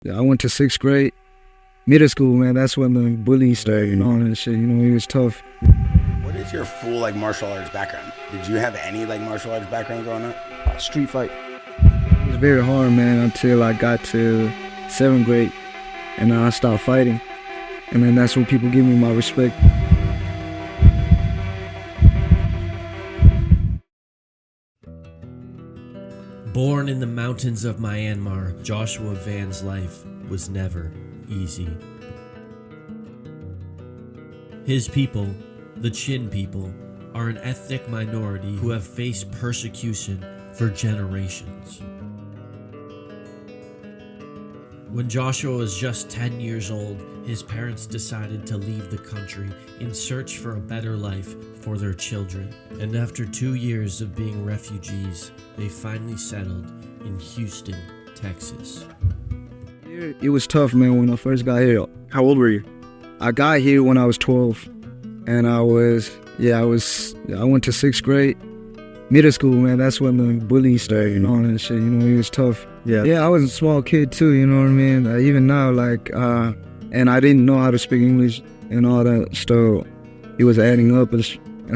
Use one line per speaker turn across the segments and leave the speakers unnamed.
Yeah, I went to sixth grade. Middle school, man, that's when the bullying started and all that shit. It was tough.
What is your full martial arts background? Did you have any martial arts background growing up?
Street fight. It was very hard, man, until I got to seventh grade, and then I stopped fighting, and then that's when people give me my respect.
Born in the mountains of Myanmar, Joshua Van's life was never easy. His people, the Chin people, are an ethnic minority who have faced persecution for generations. When Joshua was just 10 years old, his parents decided to leave the country in search for a better life for their children. And after 2 years of being refugees, they finally settled in Houston, Texas.
It was tough, man, when I first got here.
How old were you?
I got here when I was 12, and I went to sixth grade. Middle school, man, that's when the bullying started and all that shit. It was tough. Yeah, I was a small kid too, you know what I mean? Even now, and I didn't know how to speak English and all that stuff. It was adding up and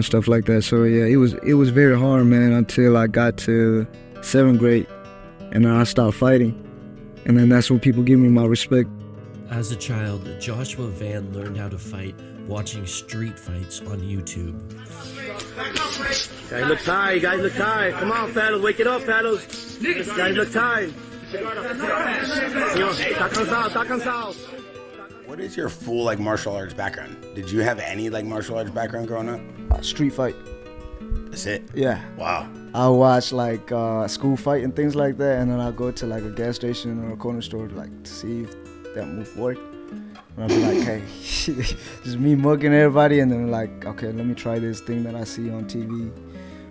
stuff like that. So yeah, it was very hard, man, until I got to seventh grade, and then I stopped fighting, and then that's when people give me my respect.
As a child, Joshua Van learned how to fight watching street fights on YouTube.
Guys look tired, guys look tired. Come on, fellas, wake it up, fellas. Guys look tired.
What is your full martial arts background? Did you have any martial arts background growing up?
Street fight.
That's it?
Yeah.
Wow.
I watch school fight and things like that, and then I'll go to a gas station or a corner store to see if that move worked. And I'll be like, hey, just me mugging everybody, and then okay, let me try this thing that I see on TV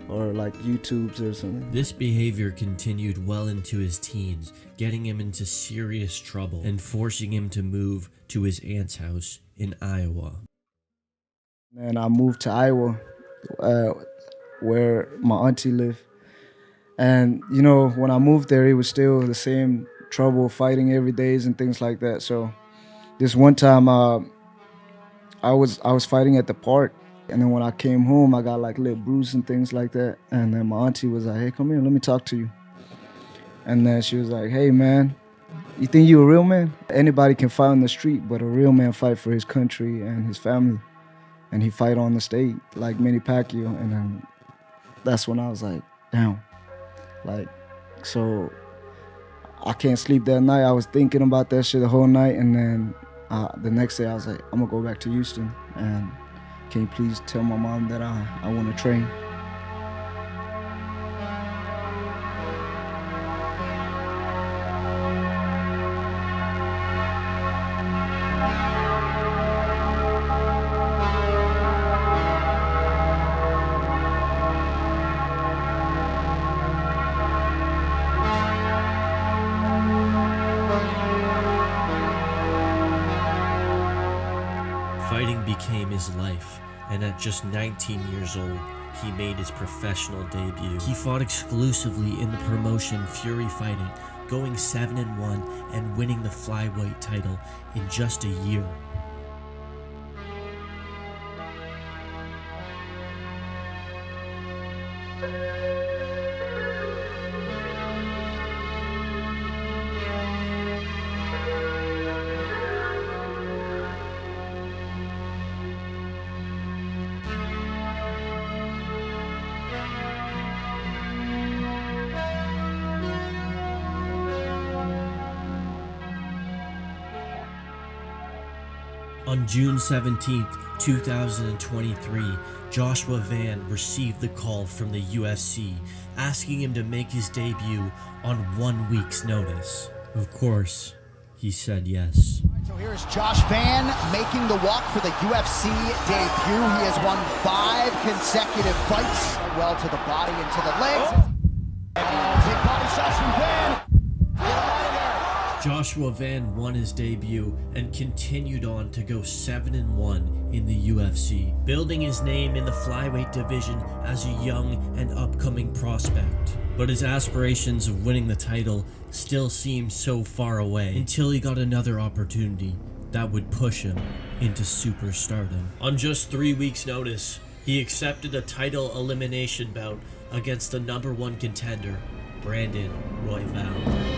or YouTube's or something.
This behavior continued well into his teens, getting him into serious trouble and forcing him to move to his aunt's house in Iowa.
And I moved to Iowa, where my auntie lived. And, when I moved there, it was still the same trouble, fighting every day and things like that. So this one time, I was fighting at the park, and then when I came home, I got little bruises and things like that. And then my auntie was like, "Hey, come here, let me talk to you." And then she was like, "Hey, man, you think you a real man? Anybody can fight on the street, but a real man fight for his country and his family, and he fight on the stage like Manny Pacquiao." And then that's when I was like, "Damn!" So I can't sleep that night. I was thinking about that shit the whole night, and then the next day I was like, I'm gonna go back to Houston, and can you please tell my mom that I want to train?
Fighting became his life, and at just 19 years old, he made his professional debut. He fought exclusively in the promotion Fury Fighting, going 7-1 and winning the flyweight title in just a year. On June 17, 2023, Joshua Van received the call from the UFC asking him to make his debut on 1 week's notice. Of course, he said yes.
So here's Josh Van making the walk for the UFC debut. He has won 5 consecutive fights. Well to the body and to the legs. Big body shots from Van.
Joshua Van won his debut and continued on to go 7-1 in the UFC, building his name in the flyweight division as a young and upcoming prospect. but his aspirations of winning the title still seemed so far away until he got another opportunity that would push him into superstardom. On just 3 weeks' notice, he accepted a title elimination bout against the #1 contender, Brandon Royval.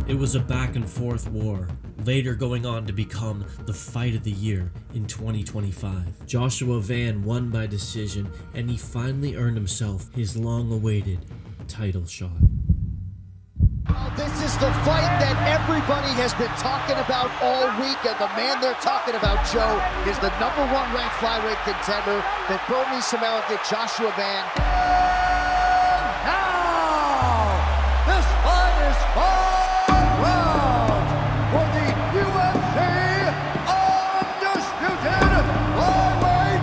It was a back and forth war, later going on to become the fight of the year in 2025. Joshua Van won by decision, and he finally earned himself his long-awaited title shot.
This is the fight that everybody has been talking about all week, and the man they're talking about, Joe, is the #1 ranked flyweight contender, the Burmese American Joshua Van. Now, this fight is for the UFC Undisputed Flyweight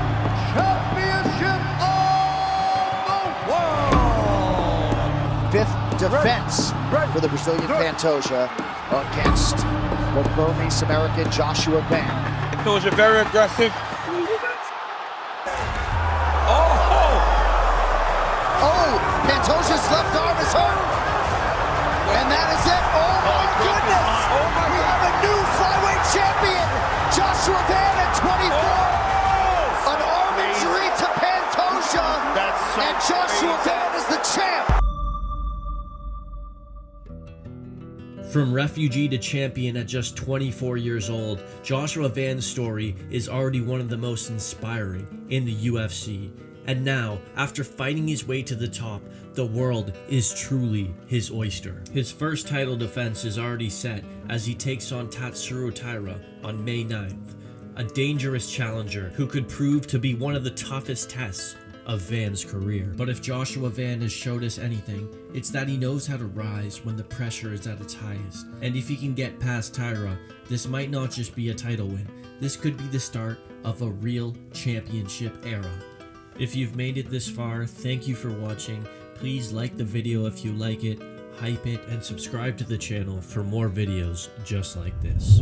Championship of the World. Fifth defense for the Brazilian Pantoja against the Burmese American Joshua Van.
Pantoja very aggressive.
Pantoja's left arm is hurt. And that is it. Oh my goodness. We have a new flyweight champion. Joshua Van at 24. An arm injury to Pantoja. And Joshua Van is the champ.
From refugee to champion at just 24 years old, Joshua Van's story is already one of the most inspiring in the UFC. And now, after fighting his way to the top, the world is truly his oyster. His first title defense is already set as he takes on Tatsuro Taira on May 9th, a dangerous challenger who could prove to be one of the toughest tests of Van's career. But if Joshua Van has showed us anything, it's that he knows how to rise when the pressure is at its highest. And if he can get past Taira, this might not just be a title win. This could be the start of a real championship era. If you've made it this far, thank you for watching. Please like the video if you like it, hype it, and subscribe to the channel for more videos just like this.